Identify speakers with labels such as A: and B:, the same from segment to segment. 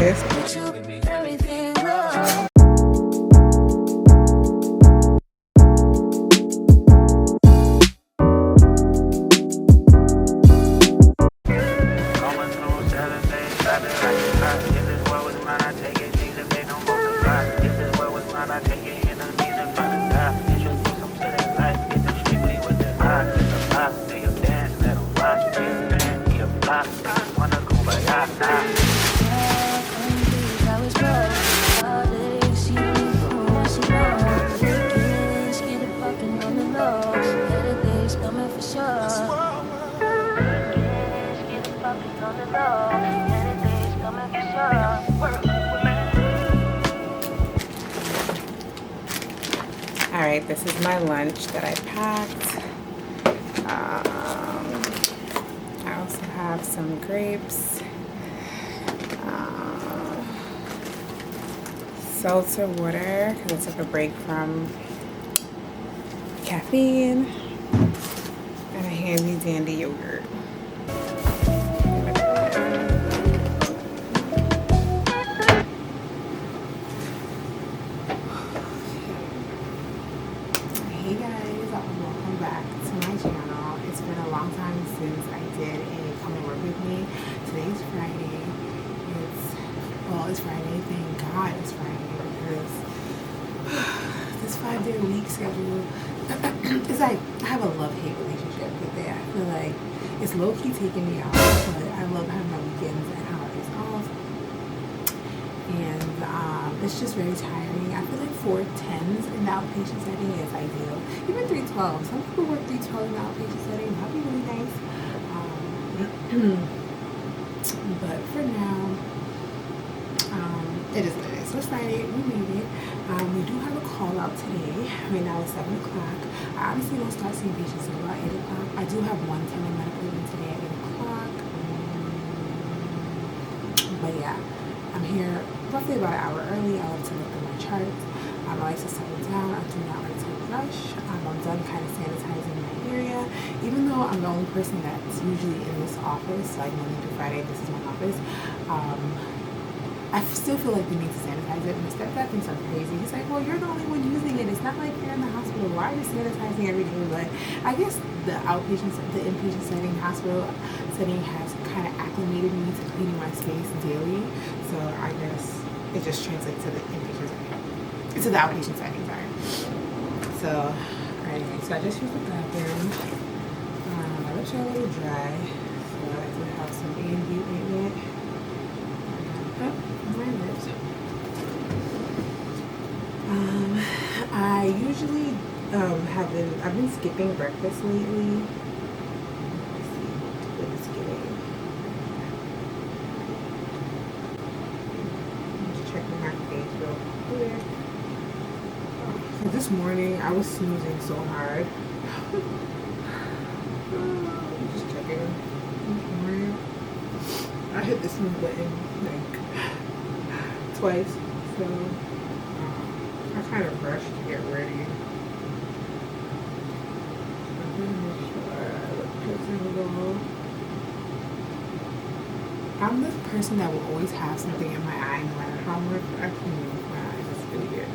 A: this. Alright, this is my lunch that I packed. I also have some grapes, seltzer water because I took a break from caffeine, and a handy dandy yogurt. Hey guys, welcome back to my channel. It's been a long time since I did a come and work with me. Today's Friday. It's Friday. Thank God it's Friday, because this 5-day week schedule, it's like I have a love-hate relationship with it. I feel like it's low-key taking me out, but I love having my weekends and holidays off. And it's just very tiring. I feel like 410s in the outpatient setting is ideal. Even 312. Some people work 312 in the outpatient setting. That'd be really nice. But for now, it is what it is. So it's Friday. We made it. We do have a call out today. Right now it's 7 o'clock. I obviously don't start seeing patients until about 8 o'clock. I do have one telemedical event today at 8 o'clock. But yeah, I'm here roughly about an hour early. I like to look at my charts. I like to settle down. I do not like to rush. I'm done kind of sanitizing my area. Even though I'm the only person that's usually in this office, like Monday through Friday, this is my office. I still feel like we need to sanitize it. My stepdad thinks I'm crazy. He's like, well, you're the only one using it. It's not like you're in the hospital. Why are you sanitizing every day? But I guess the inpatient setting, hospital setting has kind of acclimated me to cleaning my space daily. So I guess it just translates to the inpatient setting. To the outpatient setting, sorry. So, anyway, so I just used the bathroom. My lips are a little dry. So I do have some A&B ointment. My lips. I usually I've been skipping breakfast lately. Let's see what it's skipping. Just checking my face real quick. So this morning I was snoozing so hard. Just checking. This morning I hit the snooze button like twice, so I kind of rushed to get ready. I'm the person that will always have something in my eye no matter how much I can move my eyes. It's really weird.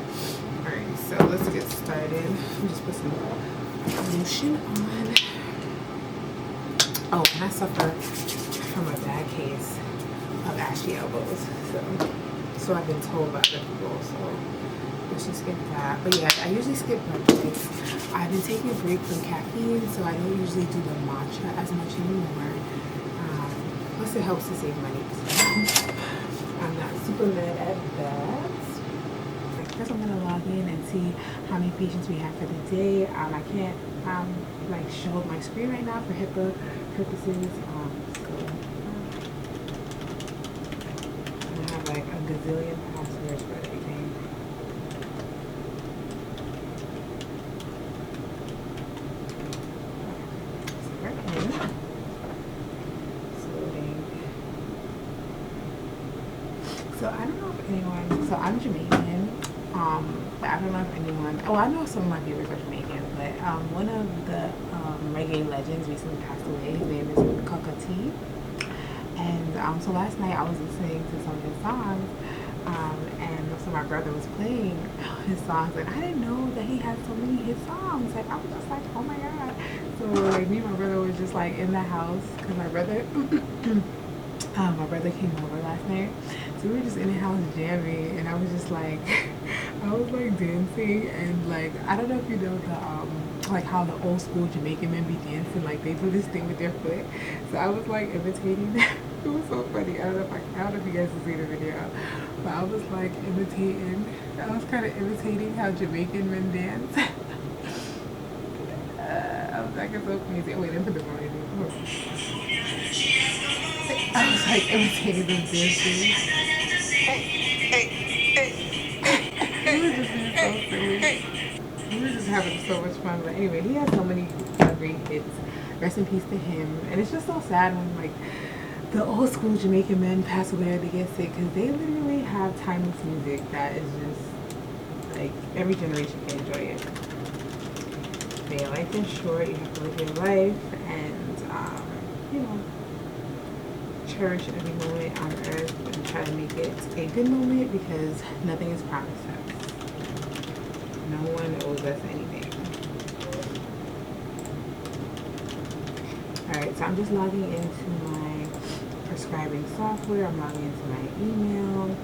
A: Alright, so let's get started. Let me just put some lotion on. Oh, and I suffer from a bad case of ashy elbows. So I've been told by other people, so let's just skip that. But yeah, I usually skip breakfast. I've been taking a break from caffeine, so I don't usually do the matcha as much anymore. Plus it helps to save money. So I'm not super mad at that. First I'm gonna log in and see how many patients we have for the day. I can't like show my screen right now for HIPAA purposes. Like a gazillion passwords for everything. So I don't know if anyone, so I'm Jamaican, but I don't know if anyone, I know some of my viewers are Jamaican, but one of the reggae legends recently passed away. His name is Kaka T. And so last night I was listening to some of his songs, and so my brother was playing his songs, and I didn't know that he had so many hit songs. Like I was just like, oh my god. So like me and my brother was just like in the house because my brother my brother came over last night, so we were just in the house jamming, and I was just like I was like dancing, and like I don't know if you know the like how the old school Jamaican men be dancing, like they do this thing with their foot. So I was like imitating that. It was so funny. I don't know if you guys can see the video, but I was like imitating. I was kind of imitating how Jamaican men dance. I was like, it's so crazy. Oh wait, let me put the volume in. I was like imitating them dancing. It was just being so silly. We were just having so much fun. But anyway, he has so many great hits. Rest in peace to him. And it's just so sad when like the old school Jamaican men pass away or they get sick, because they literally have timeless music that is just like every generation can enjoy it. But yeah, life is short. You have to live your life and you know, cherish every moment on earth and try to make it a good moment, because nothing is promised us. No one owes us anything. Alright, so I'm just logging into my prescribing software. I'm logging into my email.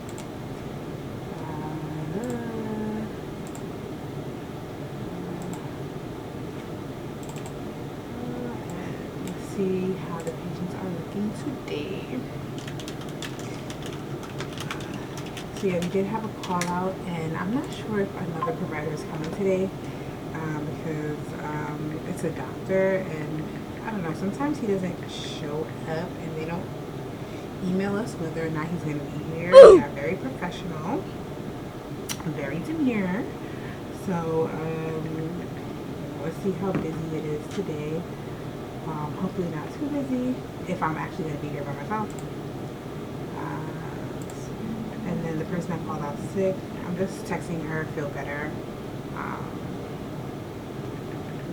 A: And see how the patients are looking today. So yeah, we did have a call out, and I'm not sure if another provider is coming today, because it's a doctor, and I don't know, sometimes he doesn't show up and they don't email us whether or not he's going to be here. They are very professional, very demure. So let's see how busy it is today. Hopefully not too busy if I'm actually going to be here by myself. And then the person that called out sick, I'm just texting her, feel better,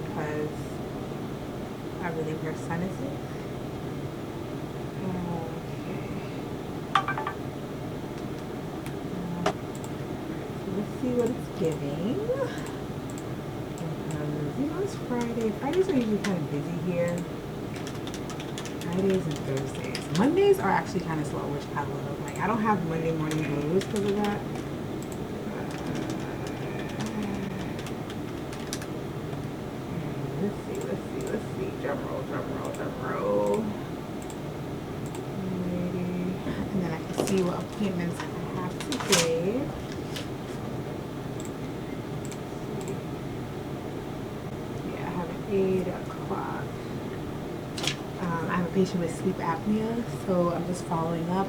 A: because I believe her son is sick. Okay. So let's see what it's giving. Because, you know, it's Friday. Fridays are usually kind of busy here. Fridays and Thursdays. Mondays are actually kind of slow, which I love. Like, I don't have Monday morning blues because of that. Let's see. Drum roll. And then I can see what appointments I have today. Yeah, I have an 8 o'clock. I have a patient with sleep apnea, so I'm just following up.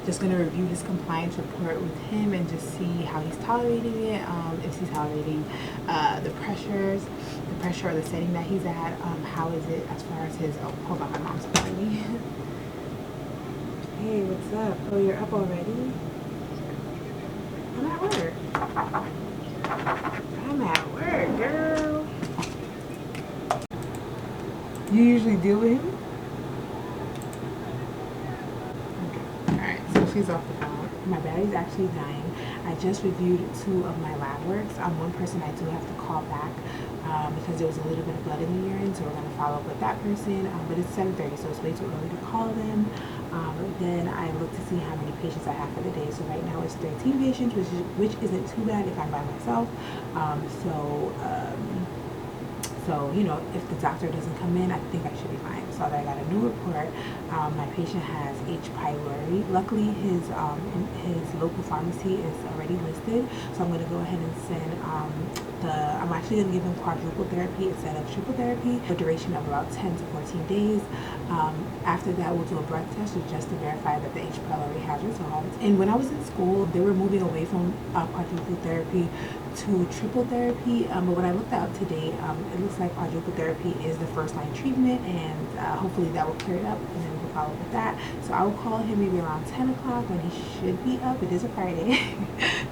A: Just going to review his compliance report with him and just see how he's tolerating it, if he's tolerating the pressure or the setting that he's at. How is it as far as his, oh, hold on, my mom's calling me. Hey, what's up? Oh, you're up already? I'm at work. I'm at work, girl. You usually deal with him? She's off the phone. My battery's actually dying. I just reviewed 2 of my lab works. One person I do have to call back because there was a little bit of blood in the urine, so we're going to follow up with that person. But it's 7:30, so it's way too early to call them. Then I look to see how many patients I have for the day. So right now it's 13 patients, which isn't too bad if I'm by myself. So, you know, if the doctor doesn't come in, I think I should be fine. So I got a new report. My patient has H. pylori. Luckily, his local pharmacy is already listed. So I'm going to go ahead and send I'm actually going to give him quadruple therapy instead of triple therapy for a duration of about 10 to 14 days. After that, we'll do a breath test just to verify that the H. pylori has resolved. And when I was in school, they were moving away from quadruple therapy to triple therapy, but when I looked that up today, it looks like quadruple therapy is the first line treatment, and hopefully that will clear it up, and then we can follow up with that. So I will call him maybe around 10 o'clock when he should be up. It is a Friday.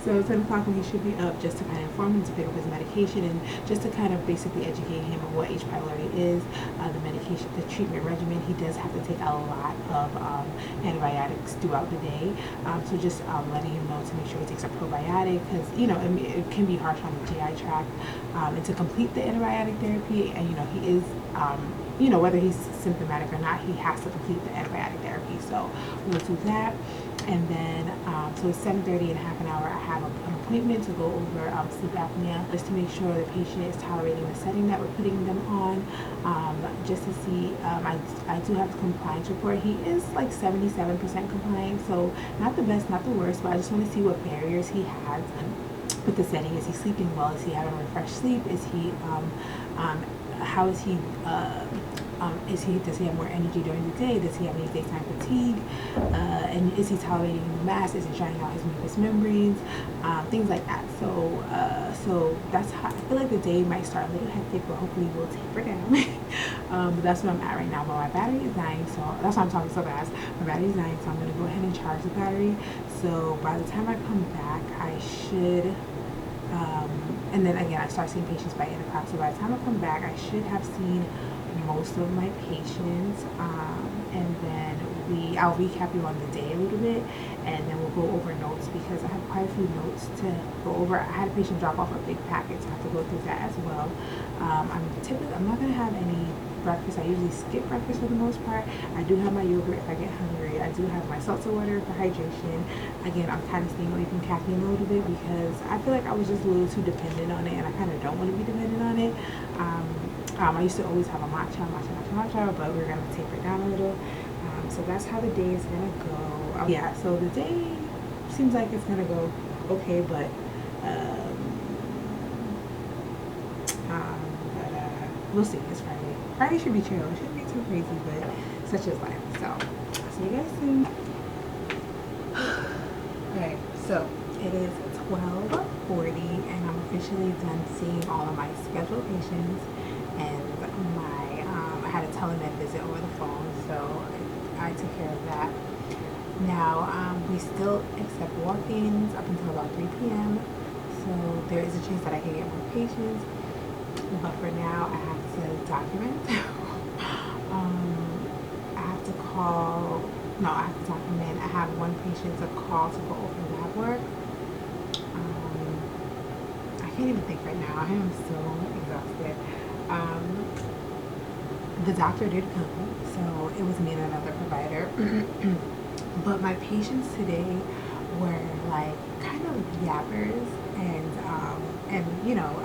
A: So 10 o'clock when he should be up, just to kind of inform him to pick up his medication and just to kind of basically educate him on what H. pylori is, the medication medication, the treatment regimen, he does have to take a lot of antibiotics throughout the day. So just letting him know to make sure he takes a probiotic, because it can be harsh on the GI tract, and to complete the antibiotic therapy. And he is whether he's symptomatic or not, he has to complete the antibiotic therapy. So we'll do that. And then, so it's 7:30, in half an hour, I have an appointment to go over sleep apnea, just to make sure the patient is tolerating the setting that we're putting them on, just to see. I do have a compliance report. He is like 77% compliant, so not the best, not the worst, but I just want to see what barriers he has with the setting. Is he sleeping well? Is he having refreshed sleep? Is he, how is he, does he have more energy during the day? Does he have any daytime fatigue? And is he tolerating the mask? Is he drying out his mucous membranes? Things like that. So that's how I feel like the day might start a little hectic, but hopefully we'll taper down. But that's where I'm at right now. But my battery is dying, so that's why I'm talking so fast. My battery is dying, so I'm gonna go ahead and charge the battery. So by the time I come back, I should. And then again, I start seeing patients by 8 o'clock. So by the time I come back, I should have seen most of my patients, and then I'll recap you on the day a little bit, and then we'll go over notes, because I have quite a few notes to go over. I had a patient drop off a big packet, so I have to go through that as well. I'm not gonna have any breakfast. I usually skip breakfast for the most part. I do have my yogurt if I get hungry. I do have my seltzer water for hydration. Again, I'm kind of staying away from caffeine a little bit, because I feel like I was just a little too dependent on it, and I kind of don't want to be dependent on it. I used to always have a matcha, but we're gonna taper it down a little. So that's how the day is gonna go. Yeah, so the day seems like it's gonna go okay, but we'll see. It's Friday. Friday should be chill. It shouldn't be too crazy, but such is life. So I'll see you guys soon. Okay, so it is 12:40, and I'm officially done seeing all of my scheduled patients, and I had a telemed visit over the phone, so I took care of that. Now, we still accept walk-ins up until about 3 p.m., so there is a chance that I can get more patients, but for now, I have to document. I have to document. I have one patient to call to go over lab work. I can't even think right now. I am so exhausted. The doctor did come, so it was me and another provider. But my patients today were like kind of yappers, and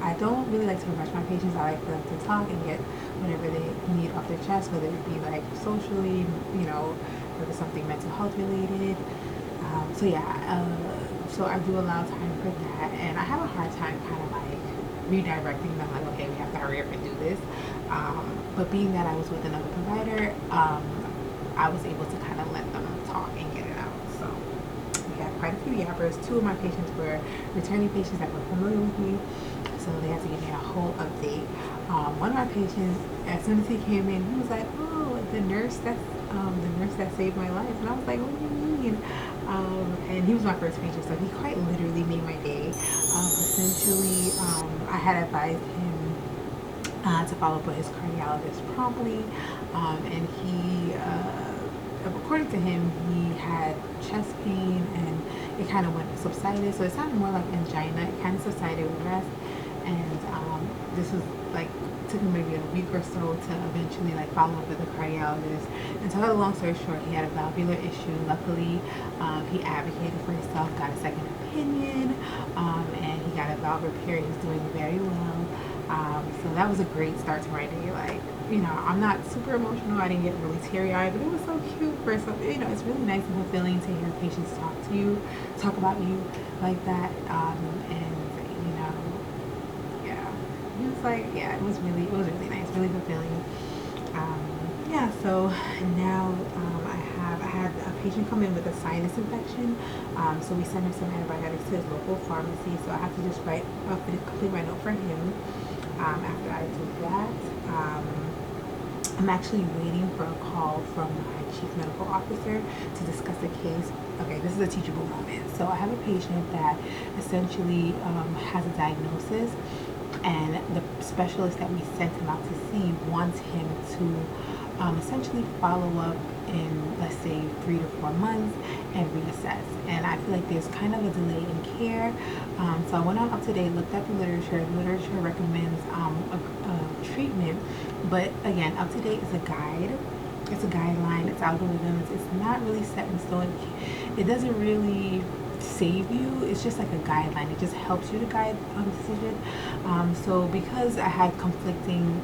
A: I don't really like to rush my patients. I like for them to talk and get whatever they need off their chest, whether it be like socially, whether it's something mental health related. So I do allow time for that, and I have a hard time kind of like redirecting them, like, okay, we have to hurry up and do this. But being that I was with another provider, I was able to kind of let them talk and get it out. So we had quite a few yappers. 2 of my patients were returning patients that were familiar with me, so they had to give me a whole update. One of my patients, as soon as he came in, he was like, "Oh, the nurse that saved my life," and I was like, "What do you mean?" And he was my first patient, so he quite literally made my day. Essentially, I had advised him to follow up with his cardiologist promptly, and he, according to him, he had chest pain, and it kind of subsided, so it sounded more like angina. It kind of subsided with rest, and this was like, took him maybe a week or so to eventually like follow up with a cardiologist. And to cut a long story short, he had a valvular issue. Luckily, he advocated for himself, got a second opinion, and he got a valve repair. He's doing very well. So that was a great start to my day. Like, I'm not super emotional. I didn't get really teary-eyed, but it was so cute for some, it's really nice and fulfilling to hear patients talk about you like that. It was really nice, really fulfilling. So now I had a patient come in with a sinus infection, so we sent him some antibiotics to his local pharmacy, so I have to just complete my note for him. After I do that, I'm actually waiting for a call from my chief medical officer to discuss the case. Okay, this is a teachable moment. So I have a patient that essentially has a diagnosis, and the specialist that we sent him out to see wants him to essentially follow up in, let's say, 3 to 4 months and reassess. And I feel like there's kind of a delay in care. So I went on Up to Date, looked at the literature. The literature recommends a treatment, but again, Up to Date is a guide. It's a guideline. It's algorithms. It's not really set in stone. It doesn't really save you. It's just like a guideline. It just helps you to guide decision. So because I had conflicting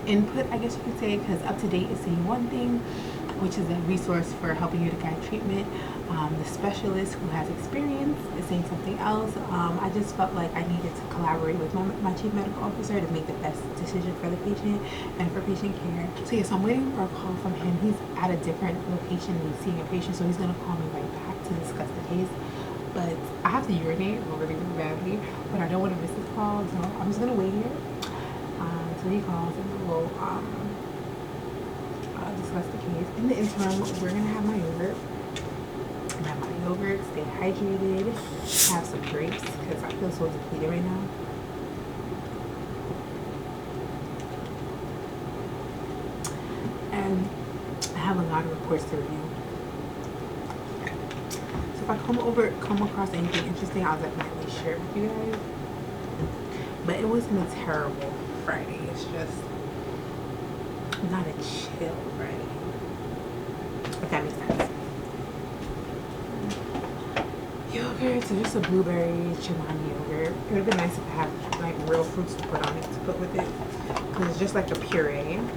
A: input, I guess you could say, because Up to Date is saying one thing, which is a resource for helping you to guide treatment. The specialist who has experience is saying something else. I just felt like I needed to collaborate with my chief medical officer to make the best decision for the patient and for patient care. So yes, I'm waiting for a call from him. He's at a different location and he's seeing a patient, so he's going to call me right back to discuss the case. But I have to urinate really, really badly, but I don't want to miss this call, so I'm just going to wait here until he calls and we'll discuss the case. In the interim, we're going to have my yogurt. Have my yogurt, stay hydrated, have some grapes because I feel so depleted right now. And I have a lot of reports to review. So if I come across anything interesting, I'll definitely share it with you guys. But it wasn't a terrible Friday. It's just not a chill Friday. If that makes sense. Yogurt, so just a blueberry chimani yogurt. It would have been nice if I had like real fruits to put on it, to put with it, because it's just like a puree. And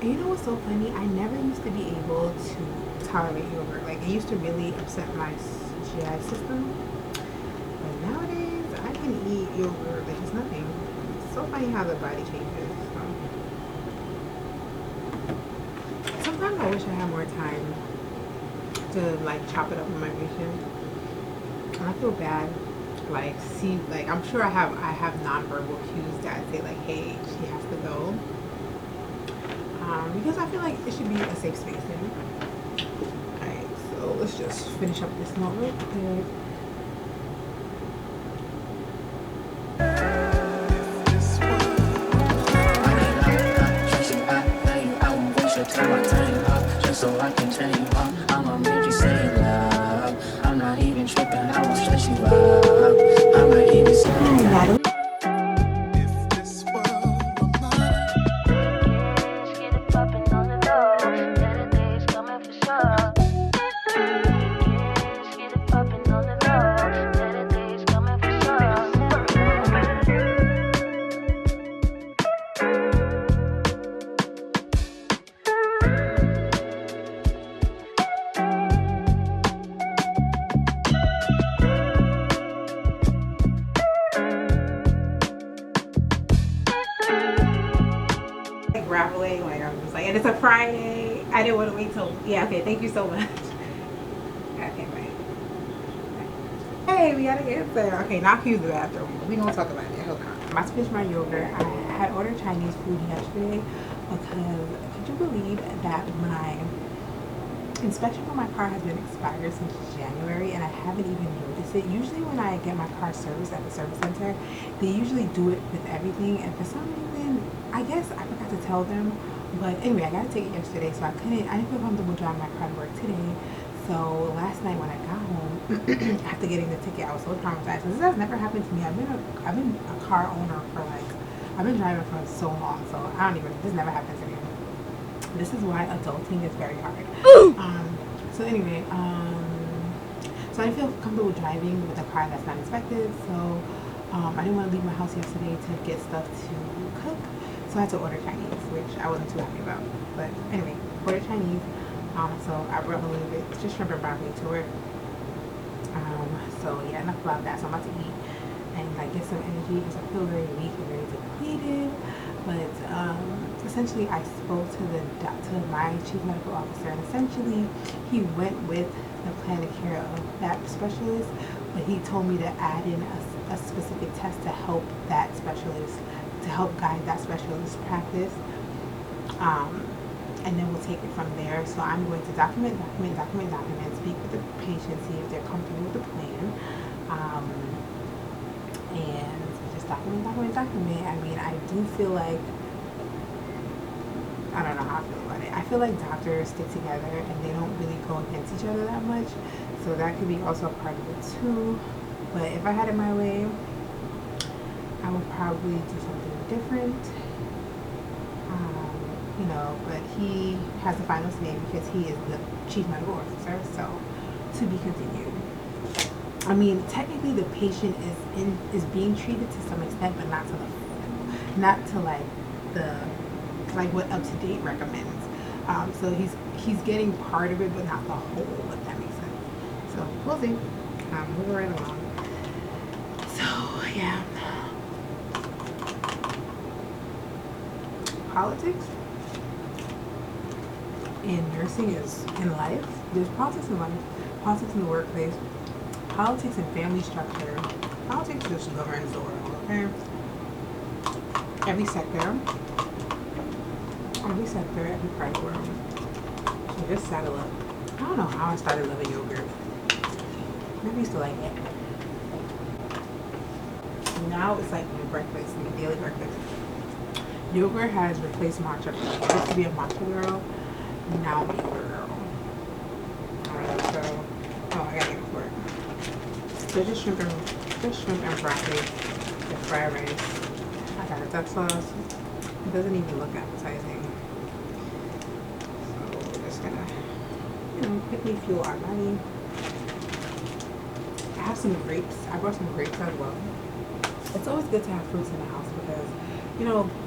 A: you know what's so funny? I never used to be able to tolerate yogurt. Like, it used to really upset my GI system. But nowadays, I can eat yogurt like it's nothing. It's so funny how the body changes. So sometimes I wish I had more time to like chop it up with my patient. And I feel bad, like, I'm sure I have nonverbal cues that say like, hey, she has to go, because I feel like it should be a safe space. Alright, so let's just finish up this note real quick.
B: So I can tell you I'ma make you say love. I'm not even tripping, I won't stress you out. I might even say that. If this world were mine, get it poppin' on the low. Better days coming for sure. Get it poppin' on the low. Better days coming for sure.
A: Grappling, like I'm just like, and it's a Friday. I didn't want to wait till, yeah, okay, thank you so much. Okay, bye. Hey, we gotta get there. Okay, now I can use the bathroom. We gonna talk about it. Hold on. I'm about to finish my yogurt. I had ordered Chinese food yesterday because could you believe that my inspection for my car has been expired since January and I haven't even noticed it. Usually when I get my car serviced at the service center, they usually do it with everything, and for some reason, I guess I forgot to tell them. But anyway, I got to take it yesterday, so I didn't feel comfortable driving my car to work today. So last night when I got home, after getting the ticket, I was so traumatized. This has never happened to me. I've been a car owner for I've been driving for so long, so this never happened to me. This is why adulting is very hard. So anyway, so I didn't feel comfortable driving with a car that's not inspected. So I didn't want to leave my house yesterday to get stuff to cook. So I had to order Chinese, which I wasn't too happy about. But anyway, ordered Chinese. So I brought a little bit, just shrimp and broccoli to it. So yeah, enough about that. So I'm about to eat and like get some energy because I feel very weak and very depleted. But essentially, I spoke to my chief medical officer, and essentially, he went with the plan of care of that specialist, but he told me to add in a specific test to help that specialist, to help guide that specialist's practice, and then we'll take it from there. So I'm going to document, speak with the patient, see if they're comfortable with the plan, and just document. I mean, I do feel like feel like doctors stick together and they don't really go against each other that much. So that could be also a part of it too. But if I had it my way, I would probably do something different. You know, but he has the final say because he is the chief medical officer. So to be continued. I mean, technically the patient is being treated to some extent, but not to what Up to Date recommends. So he's getting part of it, but not the whole, if that makes sense. So we'll see. Moving right along. So yeah, politics in nursing is in life. There's politics in life, politics in the workplace, politics in family structure. Politics just governs the world. Okay, every sector, every part of the world. So just saddle up. I don't know how I started loving yogurt. Maybe I used to like it. Now it's like my breakfast, my daily breakfast. Yogurt has replaced matcha. I used to be a matcha girl. Now I'm a yogurt girl. Alright, so I gotta get for it. So just shrimp and broccoli, the fried rice. I got a duck sauce. It doesn't even look appetizing. So we're just gonna, quickly fuel our body. I have some grapes. I brought some grapes as well. It's always good to have fruits in the house because,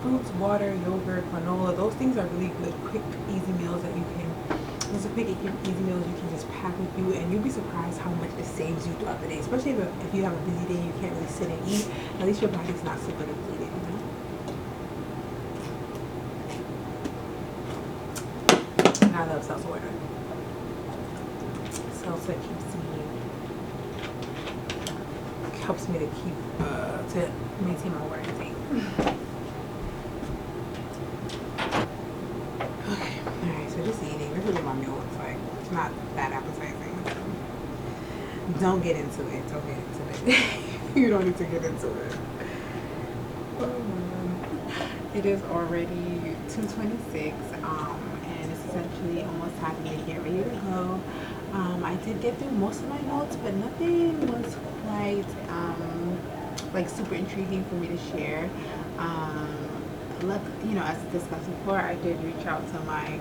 A: fruits, water, yogurt, granola, those things are really good, quick, easy meals that you can, those are quick, easy meals you can just pack with you, and you'll be surprised how much it saves you throughout the day, especially if you have a busy day and you can't really sit and eat. At least your body's not super depleted, And I love seltzer water. Seltzer helps me to keep to maintain my water intake. Okay, alright, so just eating. This is what my meal looks like. It's not that appetizing. Don't get into it. Don't get into it. You don't need to get into it. It is already 2:26, and it's essentially almost time for me to get ready to go. I did get through most of my notes, but nothing was quite super intriguing for me to share. As discussed before, I did reach out to my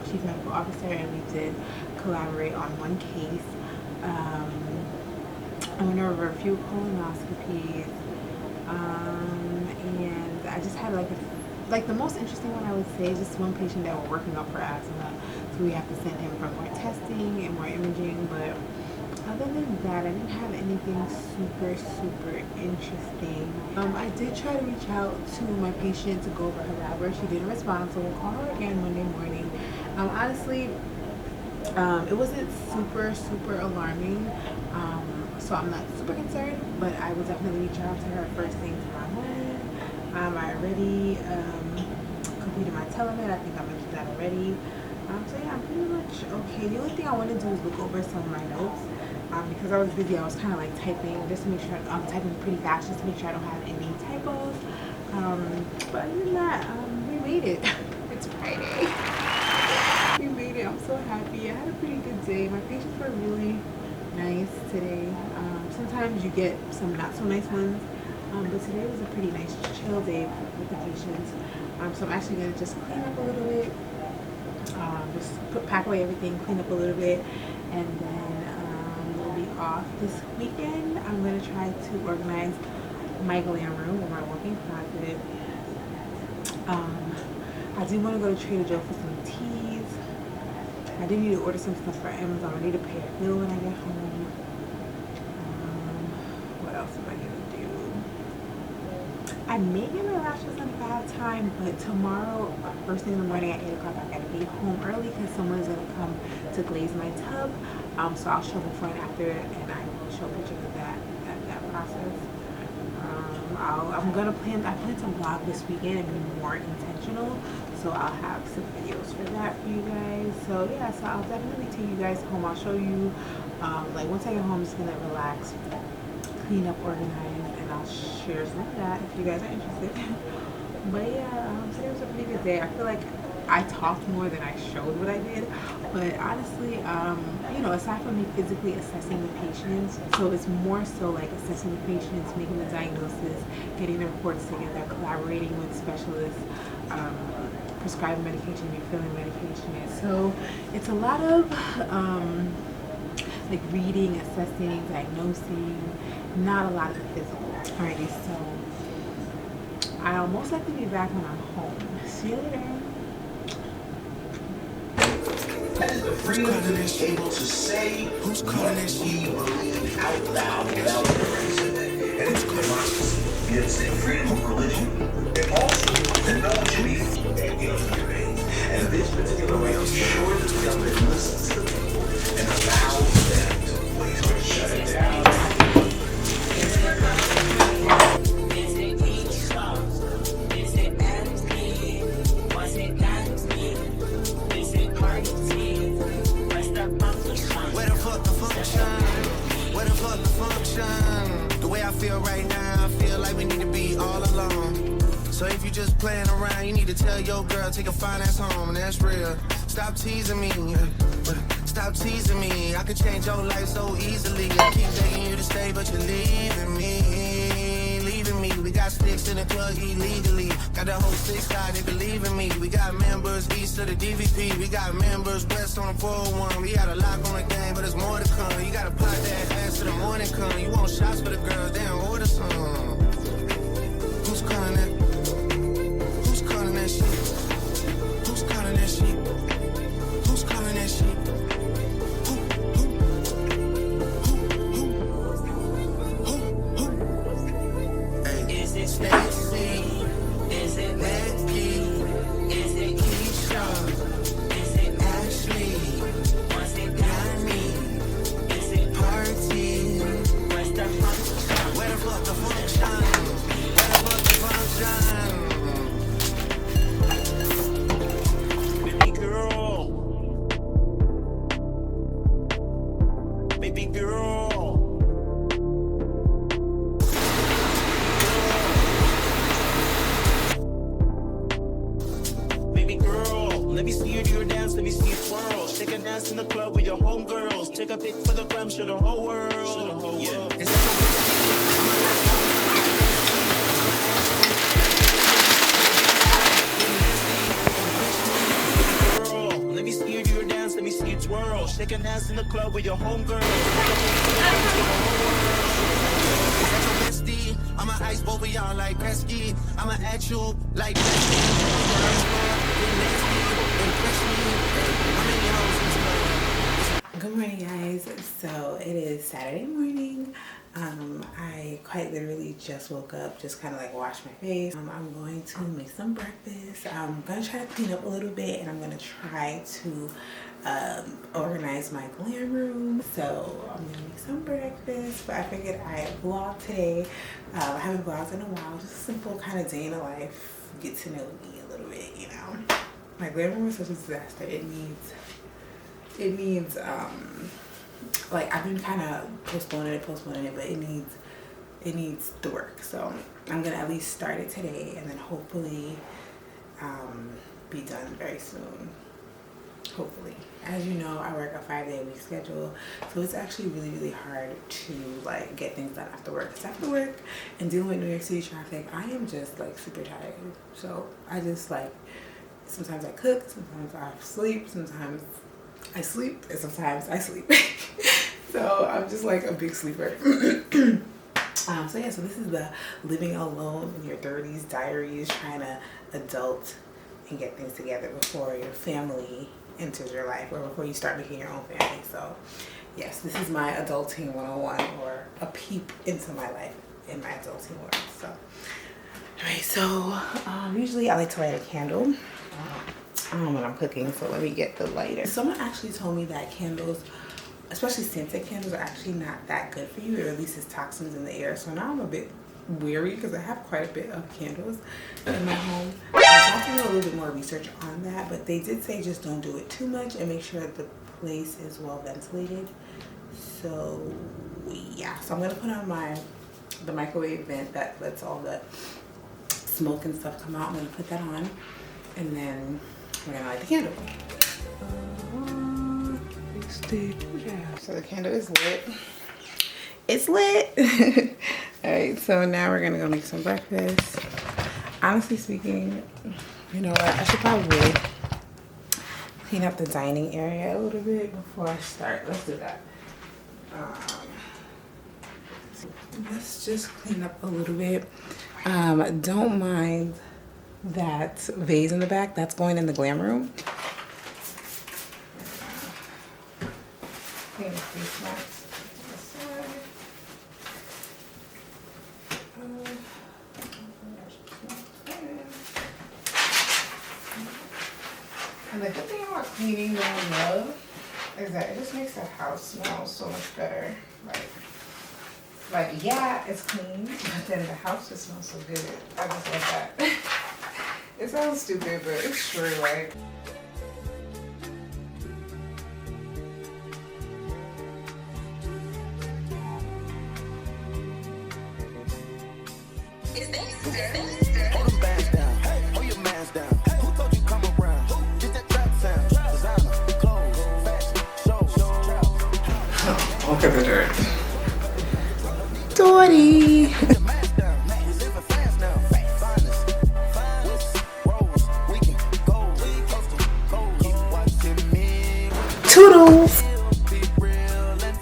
A: chief medical officer, and we did collaborate on one case. I went over a few colonoscopies, and I just had the most interesting one I would say is just one patient that we're working up for asthma, so we have to send him for more testing and more imaging. But other than that, I didn't have anything super interesting. I did try to reach out to my patient to go over her lab work. She didn't respond, so we'll call her again Monday morning. Honestly, it wasn't super alarming, so I'm not super concerned, but I will definitely reach out to her first thing tomorrow morning. I already completed my telemed. I think I mentioned that already. So yeah, I'm pretty much okay. The only thing I want to do is look over some of my notes. Because I was busy, I was kind of typing just to make sure I'm typing pretty fast just to make sure I don't have any typos. But other than that, we made it. It's Friday. We made it. I'm so happy. I had a pretty good day. My patients were really nice today. Sometimes you get some not so nice ones, but today was a pretty nice chill day with the patients. So I'm actually gonna just clean up a little bit, pack away everything, clean up a little bit, and then off this weekend. I'm going to try to organize my glam room or my walk-in closet. I do want to go to Trader Joe for some teas. I do need to order some stuff for Amazon. I need to pay a bill when I get home. What else am I going to do? I may get my lashes done if I have time, but tomorrow, first thing in the morning at 8 o'clock, I got to be home early because someone is going to come to glaze my tub. So I'll show before and after, and I will show pictures of that process. I plan to vlog this weekend and be more intentional, so I'll have some videos for that for you guys. So yeah, so I'll definitely take you guys home. I'll show you, once I get home, I'm just gonna relax, clean up, organize, and I'll share some of that if you guys are interested. But yeah, today was a pretty good day. I feel like I talked more than I showed what I did. But honestly, you know, aside from me physically assessing the patients, so it's more so like assessing the patients, making the diagnosis, getting the reports together, collaborating with specialists, prescribing medication, refilling medication. So it's a lot of like reading, assessing, diagnosing, not a lot of the physical. Alrighty, so I'll most likely be back when I'm home. See you later.
B: The freedom to be able to say who's calling that shit out loud without erasing it. And democracy gives the freedom of religion. It also that no one should be at your pain. And this particular right ensures that the government listens to the people and allows them to please or shut it down. The way I feel right now, I feel like we need to be all alone. So if you just playing around, you need to tell your girl, take a fine ass home, and that's real. Stop teasing me, stop teasing me. I could change your life so easily. I keep begging you to stay, but you're leaving me, leaving me. We got sticks in the plug illegally. Got the whole 6 side, they believe in me. We got members east of the DVP. We got members west on the 401. We got a lock on the game, but there's more to come. You gotta pot that ass to the morning come. You want shots for the girls, then order some. Who's calling that? Who's calling that shit? Who's calling that shit? Who's calling that shit? Is it Stacy? Is it Becky? Is it Keisha? Is it Ashley? Was it Danny? Is it Party? Where's the function? Where the fuck the function? Where the fuck the function? Baby girl. Baby girl. Let me see you do your dance, let me see you twirl. Shake and dance in the club with your homegirls. Take a pic for the gram, show the whole world. Yeah. Girl, let me see you do your dance, let me see you twirl. Shake and dance in the club with your homegirls. I'ma ice over y'all like Gretzky. I'ma at you like
A: Good morning, guys. So it is Saturday morning. I quite literally just woke up, just kind of like washed my face. I'm going to make some breakfast. I'm gonna try to clean up a little bit, and I'm gonna try to organize my glam room. So I'm gonna make some breakfast, but I figured I'd vlog today. I haven't vlogged in a while, just a simple kind of day in the life, get to know me a little bit, you know. My glam room is such a disaster. It needs like I've been kind of postponing it, but it needs the work. So I'm gonna at least start it today, and then hopefully be done very soon. Hopefully. As you know, I work a 5-day-a-week schedule, so it's actually really hard to like get things done after work. Because after work and dealing with New York City traffic, I am just like super tired. So I just like, sometimes I cook, sometimes I sleep, sometimes I sleep, and sometimes I sleep. So I'm just like a big sleeper. So yeah, so this is the living alone in your 30s diaries, trying to adult and get things together before your family enters your life, or before you start making your own family. So yes, this is my adulting 101, or a peep into my life in my adulting world. So alright, so usually I like to light a candle when I'm cooking, so let me get the lighter. Someone actually told me that candles, especially scented candles, are actually not that good for you. It releases toxins in the air. So now I'm a bit weary because I have quite a bit of candles in my home. I have to do a little bit more research on that, but they did say just don't do it too much and make sure that the place is well ventilated. So yeah, so I'm gonna put on the microwave vent that lets all the smoke and stuff come out. I'm gonna put that on, and then we're gonna light the candle. So the candle is lit. It's lit. All right, so now we're gonna go make some breakfast. Honestly speaking, you know what? I should probably clean up the dining area a little bit before I start. Let's do that. Let's just clean up a little bit. Don't mind that vase in the back. That's going in the glam room. Clean the face mask. And the good thing about cleaning that I love is that it just makes the house smell so much better. Like yeah, it's clean, but then the house just smells so good. I just love that. It sounds stupid, but it's true, right? Look at the dirt. Dory. Toodles.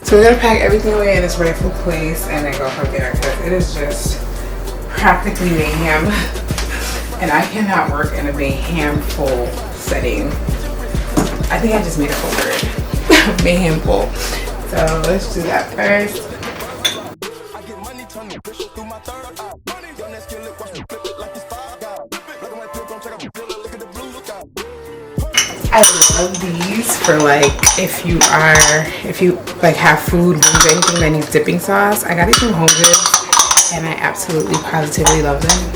A: So we're gonna pack everything away in its rightful place and then go from there because it is just practically mayhem. And I cannot work in a mayhem-full setting. I think I just made up a word. Mayhem-full. So let's do that first. I love these for like if you like have food, wings, anything that needs dipping sauce. I got these from Home Goods and I absolutely positively love them.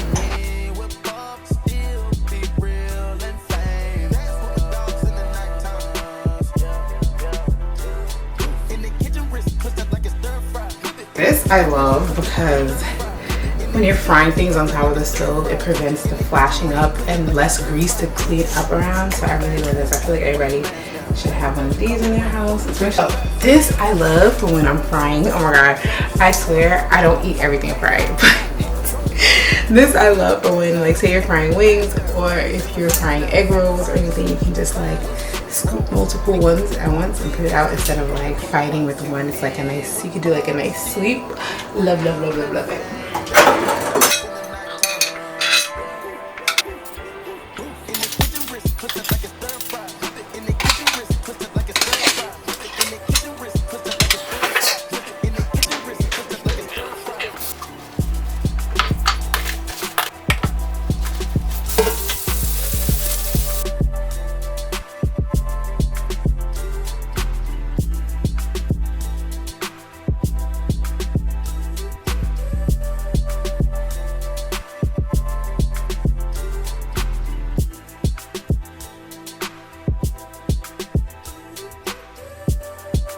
A: This I love because when you're frying things on top of the stove, it prevents the flashing up and less grease to clean up around. So I really love this. I feel like everybody should have one of these in their house. Especially this I love for when I'm frying. Oh my god, I swear I don't eat everything fried. This I love for when, like, say you're frying wings or if you're frying egg rolls or anything, you can just like scoop multiple ones at once and put it out instead of like fighting with one. It's like a nice, you could do like a nice sweep. Love, love, love, love, love it.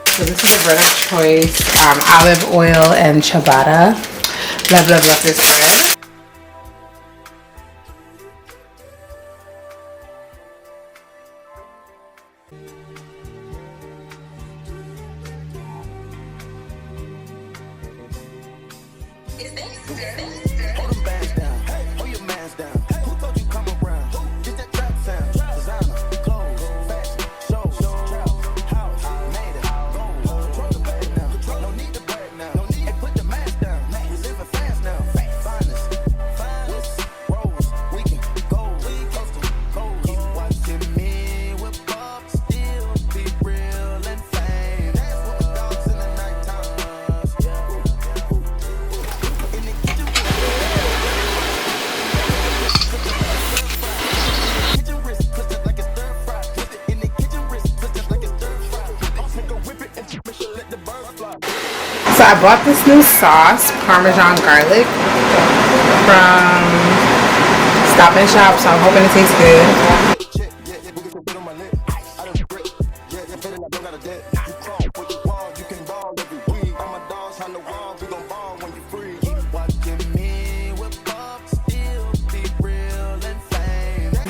A: So this is a bread of choice, olive oil and ciabatta. Love, love, love this bread. So I bought this new sauce, Parmesan garlic, from Stop and Shop, so I'm hoping it tastes good.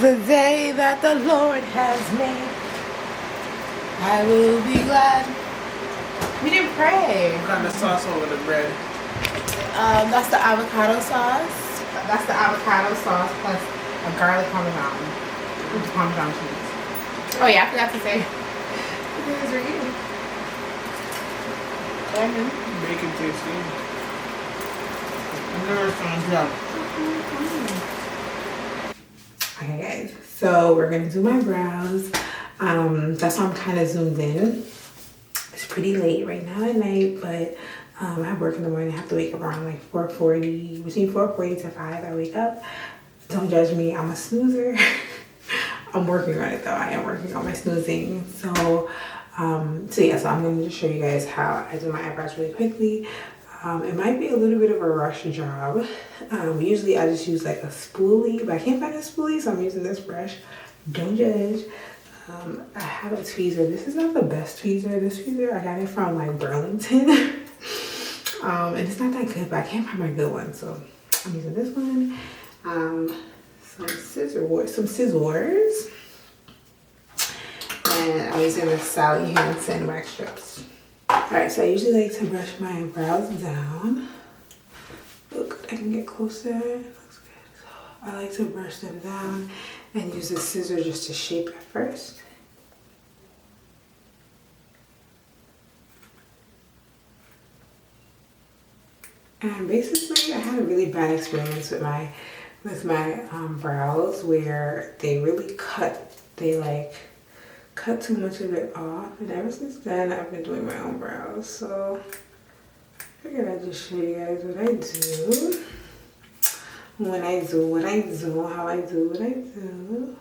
A: The day that the Lord has made. I will be glad. We didn't pray.
C: What kind of sauce over the bread?
A: That's the avocado sauce. That's the avocado sauce plus a garlic parmesan. With parmesan cheese. Oh yeah, I forgot to say. This is for you.
C: Bacon tasty. Nurse on.
A: Okay guys, so we're gonna do my brows. That's why I'm kind of zoomed in. It's pretty late right now at night, but I have work in the morning. I have to wake up around like 4:40, between 4:40 to 5 I wake up. Don't judge me, I'm a snoozer. I'm working on it though. I am working on my snoozing. So I'm gonna just show you guys how I do my eyebrows really quickly. It might be a little bit of a rush job. Usually I just use like a spoolie, but I can't find a spoolie, so I'm using this brush. Don't judge. I have a tweezer. This is not the best tweezer. This tweezer, I got it from like Burlington. And it's not that good, but I can't find my good one. So I'm using this one. Some scissors. And I'm using the Sally Hansen wax strips. Alright, so I usually like to brush my brows down. Look, I can get closer. It looks good. So I like to brush them down and use the scissors just to shape it first. And basically, I had a really bad experience with my brows where they really cut. They like cut too much of it off, and ever since then I've been doing my own brows. So I figured I'd just show you guys what I do when I do what I do, how I do what I do.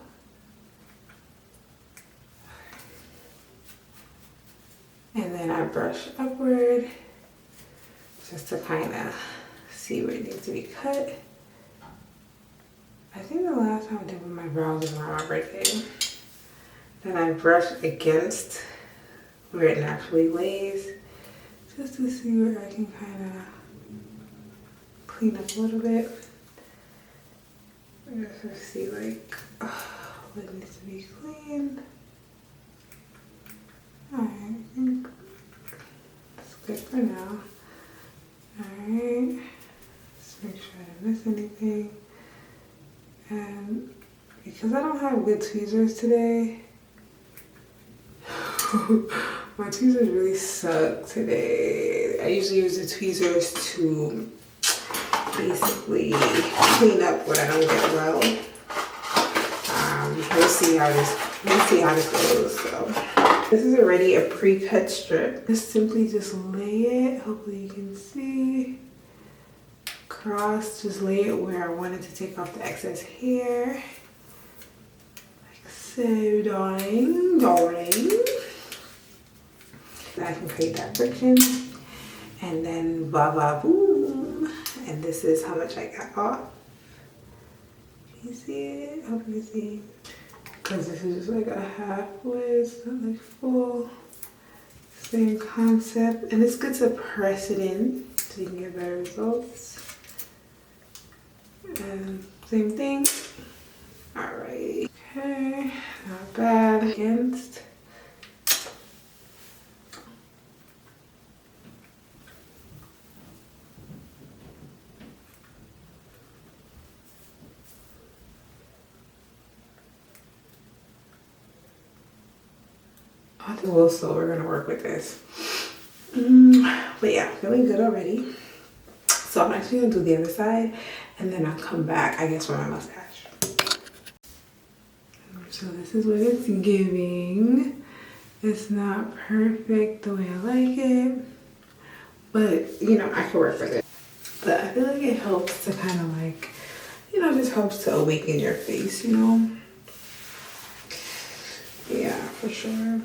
A: And then I brush upward just to kind of see where it needs to be cut. I think the last time I did with my brows was around my birthday. Then I brush against where it naturally lays, just to see where I can kind of clean up a little bit. Just to see like what needs to be cleaned. Alright, I think that's good for now. Alright, just make sure I didn't miss anything. And because I don't have good tweezers today, my tweezers really suck today. I usually use the tweezers to basically clean up what I don't get well. We'll see how this goes. So this is already a pre-cut strip. Just simply just lay it. Hopefully you can see. Just lay it where I wanted to take off the excess hair. Like so, darling. I can create that friction. And then boom. And this is how much I got off. Can you see it? Hope you can see. Because this is just like a halfway, it's not like full. Same concept. And it's good to press it in so you can get better results. And same thing. Alright. Okay, not bad. Against. I think a little slow. We're gonna work with this. But yeah, feeling good already. So I'm actually gonna do the other side and then I'll come back, I guess, for my mustache. So this is what it's giving. It's not perfect the way I like it, but you know, I can work with it. But I feel like it helps to kind of like, you know, just helps to awaken your face, you know? Yeah, for sure.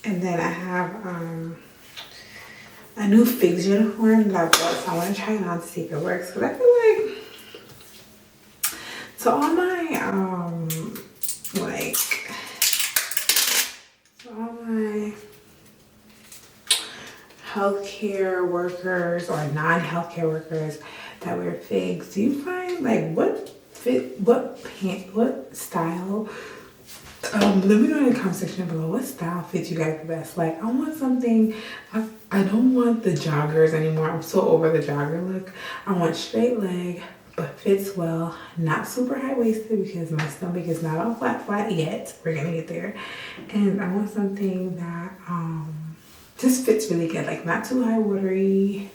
A: And then I have a new FIGS uniform that I bought, so I want to try it on to see if it works. Because I feel like, so all my healthcare workers or non-healthcare workers that wear figs, do you find like what fit, what style? Let me know in the comment section below what style fits you guys the best. Like I want something, I don't want the joggers anymore. I'm so over the jogger look. I want straight leg, but fits well, not super high-waisted because my stomach is not all flat yet. We're gonna get there. And I want something that just fits really good, like not too high watery,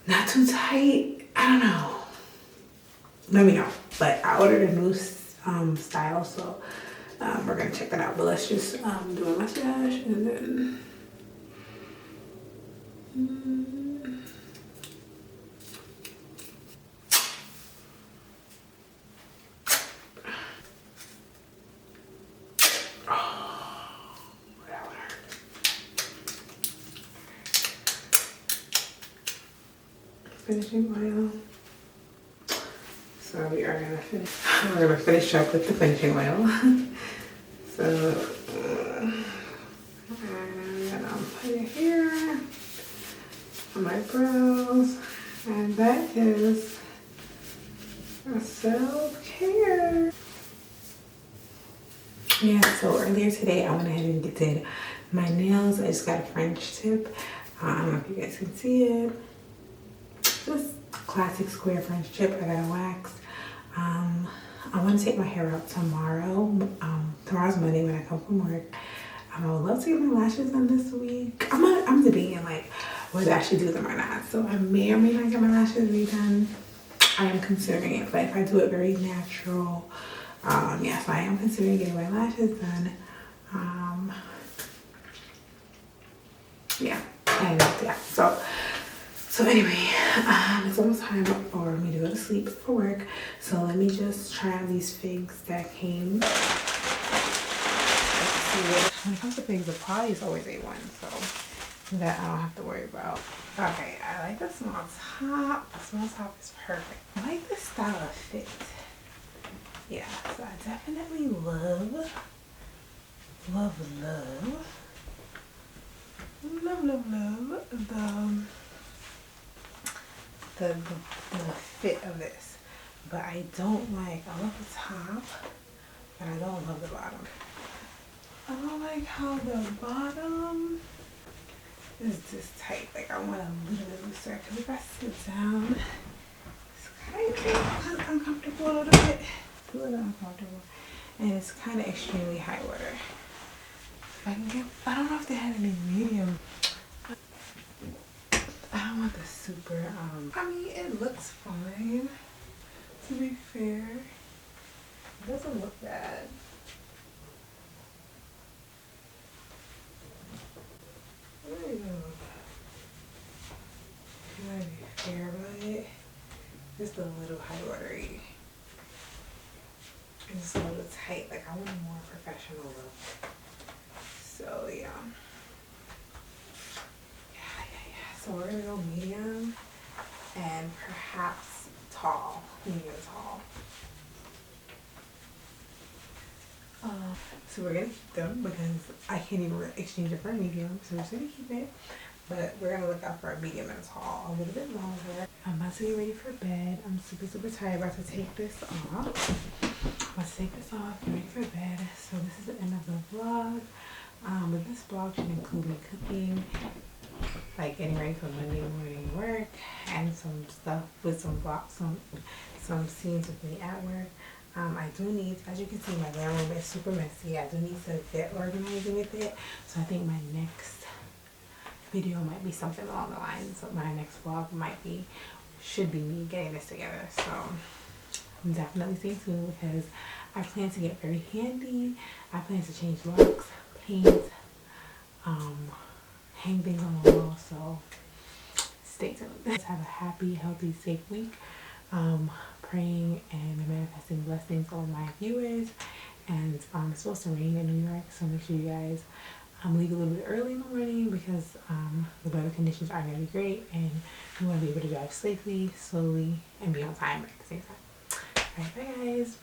A: not too tight. I don't know. Let me know. But I ordered a new style, so we're gonna check that out. But let's just do a mustache and then finishing oil. So we are gonna finish. We're gonna finish up with the finishing oil. So and I'm putting it here on my brows, and that is a self-care. Yeah. So earlier today, I went ahead and did my nails. I just got a French tip. I don't know if you guys can see it. Just classic square French tip. I got a wax. I want to take my hair out tomorrow. Tomorrow's Monday when I come from work. I would love to get my lashes done this week. I'm debating like whether I should do them or not. So I may or may not get my lashes redone. I am considering it, but if I do it very natural, yes, I am considering getting my lashes done. Yeah, and yeah. So anyway, it's almost time for me to go to sleep for work. So let me just try out these figs that came. When it comes to figs, the quality is always A1, so that I don't have to worry about. Okay, I like the small top. The small top is perfect. I like the style of fit. Yeah, so I definitely love the fit of this, but I love the top, but I don't love the bottom. I don't like how the bottom is just tight. Like I want a little bit looser, because if I sit down, it's kind of uncomfortable a little bit. A little uncomfortable, and it's kind of extremely high water. If I can get, I don't know if they had any medium. I don't want the super, I mean, it looks fine, to be fair. It doesn't look bad. It really doesn't look bad. You want to be fair about it. Just a little high watery. And just a little tight. Like, I want a more professional look. So, yeah. So we're gonna go medium and perhaps tall, medium tall. So we're gonna keep them because I can't even exchange it for a medium, so we're just gonna keep it. But we're gonna look out for a medium and tall, a little bit longer. I'm about to get ready for bed. I'm super tired. About to take this off. Let's take this off, get ready for bed. So this is the end of the vlog. But this vlog should include me cooking, like getting ready for Monday morning work, and some stuff with some vlogs, some scenes with me at work. I do need, as you can see, my living room is super messy. I do need to get organized with it. So I think my next video might be something along the lines of my next vlog should be me getting this together. So definitely stay tuned because I plan to get very handy. I plan to change locks, paint, hang things on the wall, so stay tuned. Let's have a happy, healthy, safe week. Praying and manifesting blessings on my viewers. And it's supposed to rain in New York, so make sure you guys leave a little bit early in the morning because the weather conditions are going to be great and you want to be able to drive safely, slowly, and be on time at the same time. Alright, bye guys.